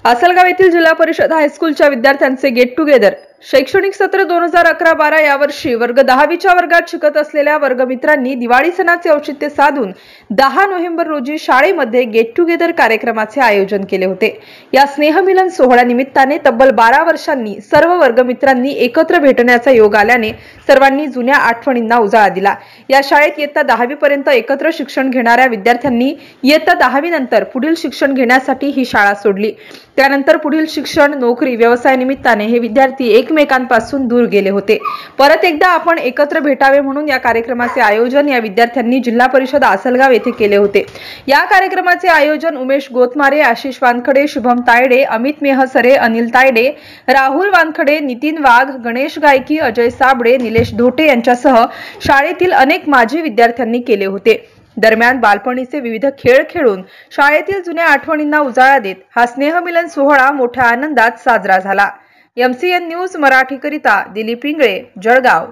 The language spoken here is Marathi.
आसलगाव येथील जिल्हा परिषद हायस्कूलच्या विद्यार्थ्यांचे गेट टुगेदर। शैक्षणिक सत्र 2011-12 यावर्षी वर्ग 10वीच्या वर्गात शिकत असलेल्या वर्गमित्रांनी दिवाळी सणाचे औचित्य साधून 10 नोव्हेंबर रोजी शाळेमध्ये गेट टुगेदर कार्यक्रमाचे आयोजन केले होते। या स्नेहमिलन सोहळ्यानिमित्ताने तब्बल 12 वर्षांनी सर्व वर्गमित्रांनी एकत्र भेटण्याचा योग आल्याने सर्वांनी जुन्या आठवणींना उजाळा दिला। या शाळेत इयत्ता 10वी पर्यंत एकत्र शिक्षण घेणाऱ्या विद्यार्थ्यांनी इयत्ता 10वी नंतर पुढील शिक्षण घेण्यासाठी ही शाळा सोडली। त्यानंतर पुढील शिक्षण, नोकरी, व्यवसाय निमित्ताने हे विद्यार्थी एकमेकांपासून दूर गेले होते। परत एकदा आपण एकत्र भेटावे म्हणून या कार्यक्रमाचे आयोजन या विद्यार्थ्यांनी जिल्हा परिषद आसलगाव येथे केले होते। या कार्यक्रमाचे आयोजन उमेश गोतमारे, आशिष वानखडे, शुभम तायडे, अमित मेहसरे, अनिल तायडे, राहुल वानखडे, नितीन वाघ, गणेश गायकी, अजय साबळे, निलेश धोटे यांच्यासह शाळेतील अनेक माजी विद्यार्थ्यांनी केले होते। दरम्यान बालपणीचे विविध खेळ खेळून शाळेतील जुन्या आठवणींना उजाळा देत हा स्नेहमिलन सोहळा मोठ्या आनंदात साजरा झाला। MCN न्यूज मराठीकरिता दिलीप इंगळे, जळगाव।